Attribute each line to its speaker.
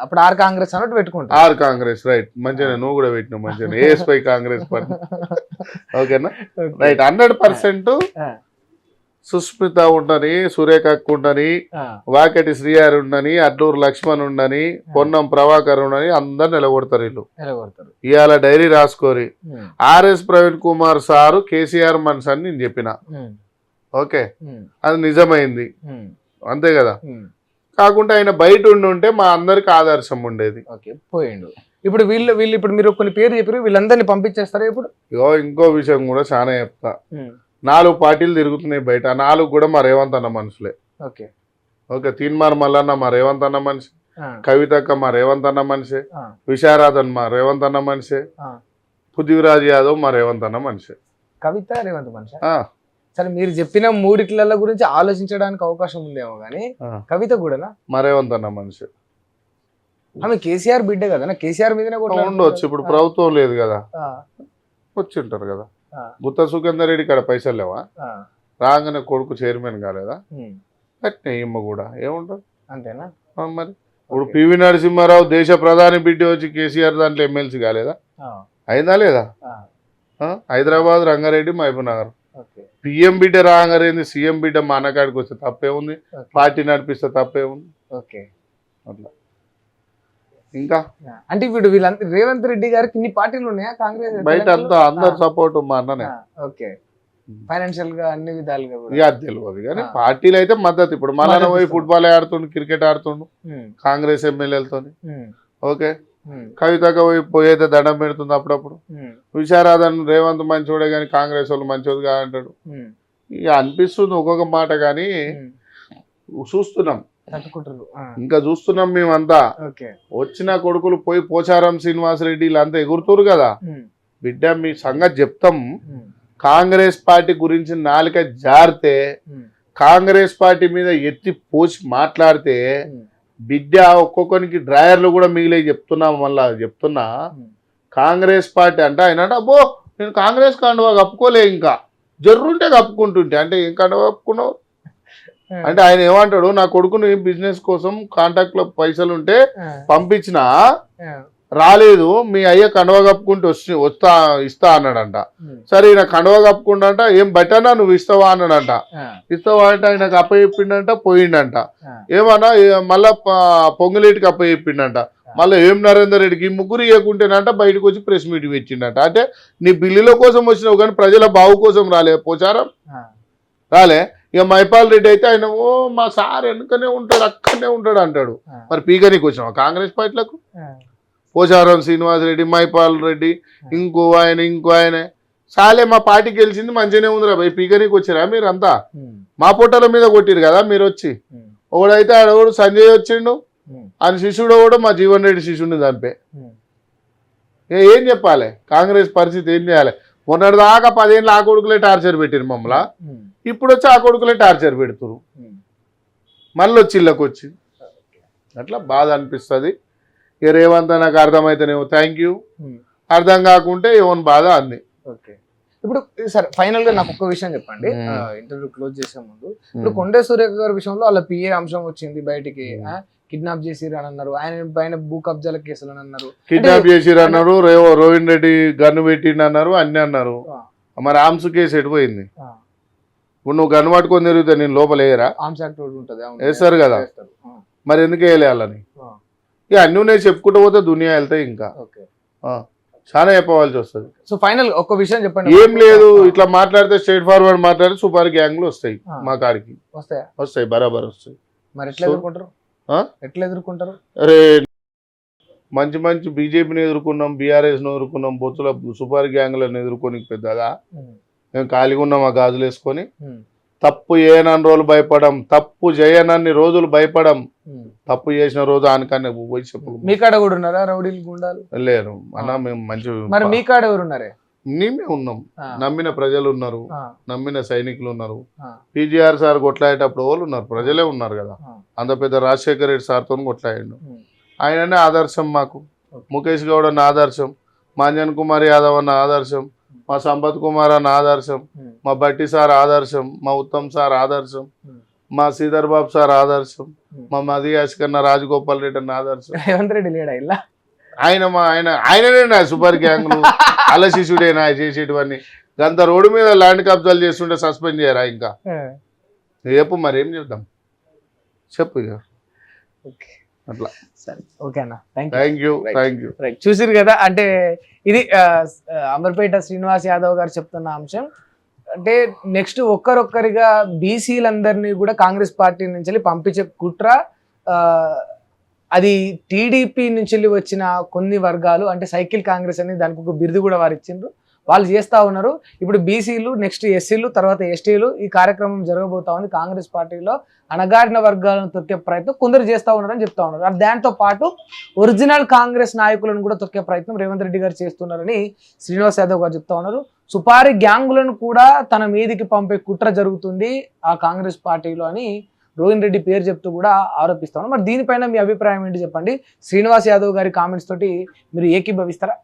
Speaker 1: అప్పుడు ఆర్ కాంగ్రెస్ అన్నట్టు పెట్టుకుంటా.
Speaker 2: ఆర్ కాంగ్రెస్ రైట్, మంచిగా నువ్వు కూడా పెట్టినావు మంచిగా ఏఎస్పై కాంగ్రెస్ పార్టీ. ఓకేనా రైట్. 100% సుస్మిత ఉండని, సురేఖ ఉండని, వాకెటి శ్రీహారి ఉండని, అడ్లూరు లక్ష్మణ్ ఉండని, పొన్నం ప్రభాకర్ ఉండని అందరు నిలబడతారు వీళ్ళు. ఇవాళ డైరీ రాసుకోరి. ఆర్ఎస్ ప్రవీణ్ కుమార్ సారు కేసీఆర్ మనసు అని నేను చెప్పిన. ఓకే, అది నిజమైంది అంతే కదా. కాకుండా ఆయన బయట ఉంటే మా అందరికి ఆదర్శం ఉండేది.
Speaker 1: పోయిండు. ఇప్పుడు వీళ్ళు ఇప్పుడు మీరు కొన్ని పేరు చెప్పారు, వీళ్ళందరినీ పంపించేస్తారా ఇప్పుడు?
Speaker 2: ఇంకో విషయం కూడా చాలా చెప్తా. 4 పార్టీలు తిరుగుతున్నాయి బయట, 4 కూడా మా రేవంత్ అన్న మనుషులే. ఓకే, తీన్మార్ మల్లన్న మా రేవంత్ అన్న మనిషి, కవితక్క మా రేవంత్ అన్న మనిషి, విశారాధన్ మా రేవంత్ అన్న మనిషి, పృథ్వీరాజ్ యాదవ్ మా రేవంత్ అన్న మనిషి.
Speaker 1: కవిత రేవంత్ మనిషి. సరే, మీరు చెప్పిన 3 గురించి ఆలోచించడానికి అవకాశం ఉందేమో కానీ కవిత కూడా
Speaker 2: మా రేవంత్ అన్న మనిషి.
Speaker 1: ఆమె కేసీఆర్ బిడ్డ కదా, కేసీఆర్ మీదనే
Speaker 2: ఉండవచ్చు. ఇప్పుడు ప్రభుత్వం లేదు కదా, వచ్చి ఉంటారు కదా. గుత్త సుఖేందర్ రెడ్డి కాడ పైసలు లేవా? రాగానే కొడుకు చైర్మన్ కాలేదా? అట్నే ఇమ్మ కూడా ఏముంటారు
Speaker 1: అంతేనా
Speaker 2: మరి. ఇప్పుడు పివి నరసింహారావు దేశ ప్రధాని బిడ్డ వచ్చి కేసీఆర్ దాంట్లో ఎమ్మెల్సీ కాలేదా? అయిందా లేదా? హైదరాబాద్ రంగారెడ్డి మహబూబ్ నగర్ పిఎం బిడ్డ రాగారేంది, సీఎం బిడ్డ మా అన్నకాడికి వస్తే తప్పే ఉంది, పార్టీ నడిపిస్తే తప్పే ఉంది. అట్లా ఇంకా
Speaker 1: అంటే ఇప్పుడు వీళ్ళంతా రేవంత్ రెడ్డి గారికి ఇన్ని పార్టీలు ఉన్నాయా కాంగ్రెస్
Speaker 2: బయట అంతా అందరు సపోర్ట్ మా అన్ననే.
Speaker 1: ఫైనాన్షియల్ గా అన్ని విధాలుగా
Speaker 2: తెలియదు కానీ పార్టీలు అయితే మద్దతు. ఇప్పుడు మళ్ళా పోయి ఫుట్బాల్ ఆడుతుండు, క్రికెట్ ఆడుతుండు కాంగ్రెస్ ఎమ్మెల్యేలతో. ఓకే, కవితగా పోయితే దండం పెడుతుంది అప్పుడప్పుడు. విశారాధన్ రేవంత్ మంచోడే కానీ కాంగ్రెస్ వాళ్ళు మంచోదిగా అంటాడు. ఇక అనిపిస్తుంది ఒక్కొక్క మాట కానీ చూస్తున్నాం, ఇంకా చూస్తున్నాం మేమంతా. వచ్చిన కొడుకులు పోయి పోచారం శ్రీనివాసరెడ్డి వీళ్ళంతా ఎగురుతురు కదా. బిడ్డ మీ సంగతి చెప్తాం. కాంగ్రెస్ పార్టీ గురించి నాలుక జారితే, కాంగ్రెస్ పార్టీ మీద ఎత్తి పోసి మాట్లాడితే బిడ్డ ఒక్కొక్కరికి డ్రాయర్లు కూడా మిగిలే చెప్తున్నా. మళ్ళా చెప్తున్నా, కాంగ్రెస్ పార్టీ అంటే ఆయన అబ్బో నేను కాంగ్రెస్ కండువా కప్పుకోలే, ఇంకా జర్రుంటే కప్పుకుంటుంటే అంటే ఏం కండువా కప్పుకున్నావు అంటే ఆయన ఏమంటాడు, నా కొడుకుని బిజినెస్ కోసం కాంటాక్ట్ లో పైసలు ఉంటే పంపించిన రాలేదు, మీ అయ్య కండువా కప్పుకుంటూ ఇస్తా అన్నాడంట. సరే ఈయన కండువా కప్పుకుంటా, ఏం బట్టనా నువ్వు ఇస్తావా అన్నాడంట. ఇస్తావా అంటే ఆయనకు అప్పచెప్పిండంట, పోయిండంట. ఏమన్నా మళ్ళా పొంగులేటికి అప్పచెప్పిండంట. మళ్ళీ ఏం నరేందర్ రెడ్డికి ముగ్గురు ఇవ్వకుంటేనంట బయటకు వచ్చి ప్రెస్ మీట్ పెట్టిండట. అంటే నీ బిల్లుల కోసం వచ్చినావు కానీ ప్రజల బావు కోసం రాలే పోచారం, రాలే. ఇక మైపాల్ రెడ్డి అయితే ఆయన ఓ మా సార్ వెనుకనే ఉంటాడు, అక్కడనే ఉంటాడు అంటాడు. మరి పీకనీకి వచ్చినావా కాంగ్రెస్ పార్టీలకు? పోచారం శ్రీనివాసరెడ్డి, మైపాల్ రెడ్డి, ఇంకో ఆయన సాలే మా పార్టీకి గెలిచింది మంచిగానే ఉందిరా భయ్, పీకనీకి వచ్చారా మీరు అంతా? మా పొట్టల మీద కొట్టిరు కదా మీరు వచ్చి. ఒకడైతే ఆడోడు సంజయ్ వచ్చిండు, ఆయన శిష్యుడు కూడా మా జీవన్ రెడ్డి శిష్యుడిని చంపే. ఏం చెప్పాలి కాంగ్రెస్ పరిస్థితి, ఏం చేయాలి? మొన్నటిదాకా 10 ఏళ్ళు ఆ కొడుకులే టార్చర్ పెట్టిరు మమ్మల్ని, ఇప్పుడు వచ్చి ఆ కొడుకులే టార్చర్ పెడుతురు, మళ్ళీ వచ్చి ఇళ్ళకి వచ్చి. అట్లా బాధ అనిపిస్తుంది. ఇక రేవంత్ నాకు అర్థమైతేనేమో థ్యాంక్ యూ, అర్థం కాకుంటే ఏమని బాధ అంది.
Speaker 1: ఇప్పుడు సరే ఫైనల్ గా నాకు ఒక్క విషయం చెప్పండి, ఇంటర్వ్యూ క్లోజ్ చేసే ముందు. ఇప్పుడు కొండే సురేఖ గారి విషయంలో వాళ్ళ పిఏ అంశం వచ్చింది బయటికి, కిడ్నాప్ చేసిరు అని అన్నారు, ఆయన పైన భూ కబ్జాల కేసులు అని అన్నారు,
Speaker 2: కిడ్నాప్ చేసిరు అన్నారు, రోహిన్ రెడ్డి గన్ను పెట్టిండు అన్నారు, అన్ని అన్నారు. మరి ఆర్మ్స్ కేసు ఎడిపోయింది. ఇప్పుడు నువ్వు గన్ను పట్టుకొని తిరిగితే నేను లోపల వేయరా? వేస్తారు కదా, మరి ఎందుకు వేయలేయాలని? ఇక అన్నీ నేను చెప్పుకుంటూ పోతే దునియా వెళ్తాయి, ఇంకా చాలా చెప్పవలసి వస్తుంది.
Speaker 1: సో ఫైనల్ ఒక విషయం చెప్పండి.
Speaker 2: ఏం లేదు, ఇట్లా మాట్లాడితే స్ట్రైట్ ఫార్వర్డ్ మాట్లాడితే సూపర్ గ్యాంగ్లు వస్తాయి మా కాడికి, వస్తాయి బరాబర్ వస్తాయి.
Speaker 1: మరి ఎట్లా ఎదుర్కొంటారు? ఎట్లా ఎదుర్కొంటారు?
Speaker 2: అరే మంచి మంచి బీజేపీని ఎదుర్కొన్నాం, బీఆర్ఎస్ని ఎదుర్కొన్నాం, బొత్తుల సూపర్ గ్యాంగ్లను ఎదుర్కొని పెద్దగా మేము ఖాళీగా ఉన్నాం ఆ గాజులు వేసుకొని. తప్పు చేయనన్ని రోజులు భయపడం, తప్పు చేయనన్ని రోజులు భయపడం, తప్పు చేసిన రోజు ఆనకాన్ని పోయి చెప్పు.
Speaker 1: మీ కాడ కూడా ఉన్నారా రౌడీలు గుండాలు?
Speaker 2: లేరు అన్న, మేము మంచి.
Speaker 1: మరి మీ కాడ ఎవరున్నారే?
Speaker 2: మేమే ఉన్నాం, నమ్మిన ప్రజలు ఉన్నారు, నమ్మిన సైనికులు ఉన్నారు. పీజీఆర్ సార్ కొట్లాడేటప్పుడు వాళ్ళు ఉన్నారు, ప్రజలే ఉన్నారు కదా. అంత పెద్ద రాజశేఖర రెడ్డి సార్తో కొట్లాడిండు, ఆయననే ఆదర్శం మాకు. ముఖేష్ గౌడ్ అన్న ఆదర్శం, మాంజన్ కుమార్ యాదవ్ అన్న ఆదర్శం, మా సంపత్ కుమార్ అన్న ఆదర్శం, మా బట్టి సార్ ఆదర్శం, మా ఉత్తమ్ సార్ ఆదర్శం, మా శ్రీధర్ బాబు సార్ ఆదర్శం, మా మది కన్నా రాజగోపాల్ రెడ్డి అన్న ఆదర్శం.
Speaker 1: రేవంత్ రెడ్డి లేడా ఇలా
Speaker 2: ఆయననే నా సూపర్ గ్యాంగ్లు అలశిశుడేనా చేసేటివన్నీ. గంత రోడ్డు మీద ల్యాండ్ కబ్జాలు చేస్తుంటే సస్పెండ్ చేయరా ఇంకా? చెప్పు మరి ఏం చేద్దాం చెప్పు ఇక అట్లా.
Speaker 1: సరే ఓకే అన్న,
Speaker 2: థ్యాంక్ యూ.
Speaker 1: రైట్, చూసిరు కదా. అంటే ఇది అమర్పేట శ్రీనివాస్ యాదవ్ గారు చెప్తున్న అంశం. అంటే నెక్స్ట్ ఒక్కరొక్కరిగా బీసీలందరినీ కూడా కాంగ్రెస్ పార్టీ నుంచి పంపించే కుట్ర, అది టీడీపీ నుంచి వచ్చిన కొన్ని వర్గాలు, అంటే సైకిల్ కాంగ్రెస్ అని దానికి ఒక బిరుదు కూడా వారు ఇచ్చిండ్రు, వాళ్ళు చేస్తూ ఉన్నారు. ఇప్పుడు బీసీలు, నెక్స్ట్ ఎస్సీలు, తర్వాత ఎస్టీలు ఈ కార్యక్రమం జరగబోతా ఉంది. కాంగ్రెస్ పార్టీలో అణగారిన వర్గాలను తొక్కే ప్రయత్నం కొందరు చేస్తూ ఉన్నారని చెప్తా ఉన్నారు. దాంతో పాటు ఒరిజినల్ కాంగ్రెస్ నాయకులను కూడా తొక్కే ప్రయత్నం రేవంత్ రెడ్డి గారు చేస్తున్నారని శ్రీనివాస్ యాదవ్ గారు చెప్తా ఉన్నారు. సుపారీ గ్యాంగులను కూడా తన మీదికి పంపే కుట్ర జరుగుతుంది ఆ కాంగ్రెస్ పార్టీలో అని రోహిన్ రెడ్డి పేరు చెప్తూ కూడా ఆరోపిస్తా ఉన్నారు. మరి దీనిపైన మీ అభిప్రాయం ఏంటి చెప్పండి. శ్రీనివాస్ యాదవ్ గారి కామెంట్స్ తోటి మీరు ఏకీభవిస్తారా?